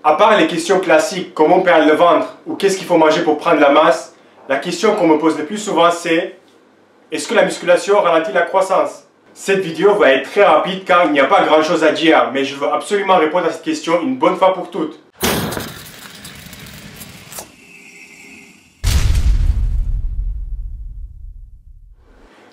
À part les questions classiques, comment perdre le ventre ou qu'est-ce qu'il faut manger pour prendre la masse, la question qu'on me pose le plus souvent c'est: est-ce que la musculation ralentit la croissance? Cette vidéo va être très rapide car il n'y a pas grand chose à dire, mais je veux absolument répondre à cette question une bonne fois pour toutes.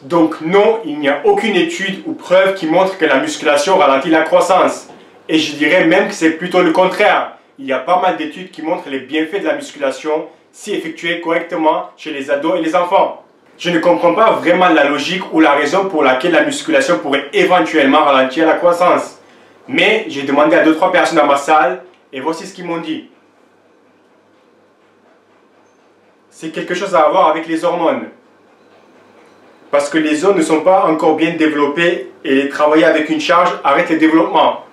Donc non, il n'y a aucune étude ou preuve qui montre que la musculation ralentit la croissance. Et je dirais même que c'est plutôt le contraire. Il y a pas mal d'études qui montrent les bienfaits de la musculation si effectuée correctement chez les ados et les enfants. Je ne comprends pas vraiment la logique ou la raison pour laquelle la musculation pourrait éventuellement ralentir la croissance. Mais j'ai demandé à 2-3 personnes dans ma salle et voici ce qu'ils m'ont dit. C'est quelque chose à voir avec les hormones. Parce que les os ne sont pas encore bien développés et travailler avec une charge arrête le développement.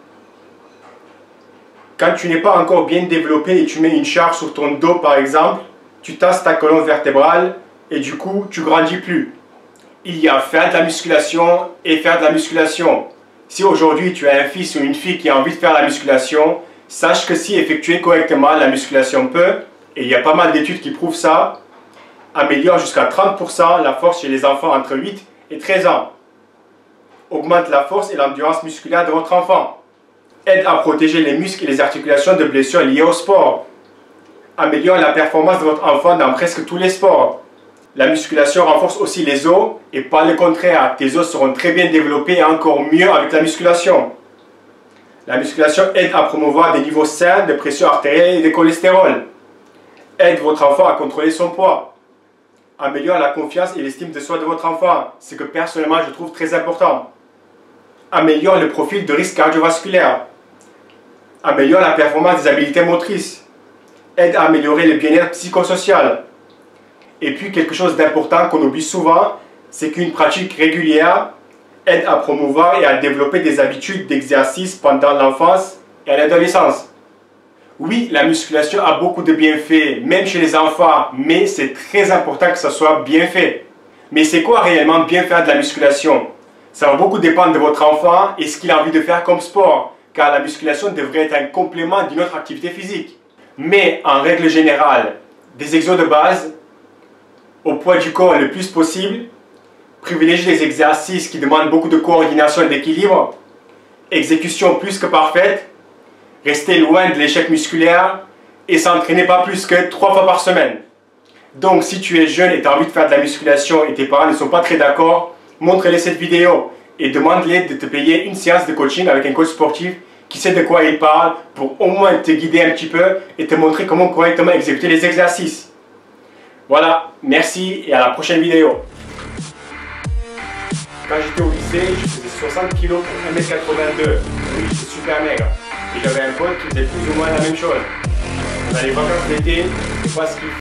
Quand tu n'es pas encore bien développé et tu mets une charge sur ton dos par exemple, tu tasses ta colonne vertébrale et du coup tu grandis plus. Il y a faire de la musculation et faire de la musculation. Si aujourd'hui tu as un fils ou une fille qui a envie de faire la musculation, sache que si effectuée correctement, la musculation peut, et il y a pas mal d'études qui prouvent ça, améliore jusqu'à 30% la force chez les enfants entre 8 et 13 ans. Augmente la force et l'endurance musculaire de votre enfant. Aide à protéger les muscles et les articulations de blessures liées au sport. Améliore la performance de votre enfant dans presque tous les sports. La musculation renforce aussi les os et pas le contraire. Tes os seront très bien développés et encore mieux avec la musculation. La musculation aide à promouvoir des niveaux sains de pression artérielle et de cholestérol. Aide votre enfant à contrôler son poids. Améliore la confiance et l'estime de soi de votre enfant, ce que personnellement je trouve très important. Améliore le profil de risque cardiovasculaire. Améliore la performance des habiletés motrices. Aide à améliorer le bien-être psychosocial. Et puis quelque chose d'important qu'on oublie souvent, c'est qu'une pratique régulière aide à promouvoir et à développer des habitudes d'exercice pendant l'enfance et à l'adolescence. Oui, la musculation a beaucoup de bienfaits, même chez les enfants, mais c'est très important que ça soit bien fait. Mais c'est quoi réellement bien faire de la musculation? Ça va beaucoup dépendre de votre enfant et ce qu'il a envie de faire comme sport, car la musculation devrait être un complément d'une autre activité physique. Mais en règle générale, des exos de base, au poids du corps le plus possible, privilégier des exercices qui demandent beaucoup de coordination et d'équilibre, exécution plus que parfaite, rester loin de l'échec musculaire et s'entraîner pas plus que 3 fois par semaine. Donc si tu es jeune et tu as envie de faire de la musculation et tes parents ne sont pas très d'accord, montre-les cette vidéo et demande-les de te payer une séance de coaching avec un coach sportif qui sait de quoi il parle pour au moins te guider un petit peu et te montrer comment correctement exécuter les exercices. Voilà, merci et à la prochaine vidéo. Quand j'étais au lycée, je faisais 60 kg pour 1m82. Oui, j'étais super maigre. Et j'avais un pote qui faisait plus ou moins la même chose. On a les vacances d'été, c'est pas ce qu'il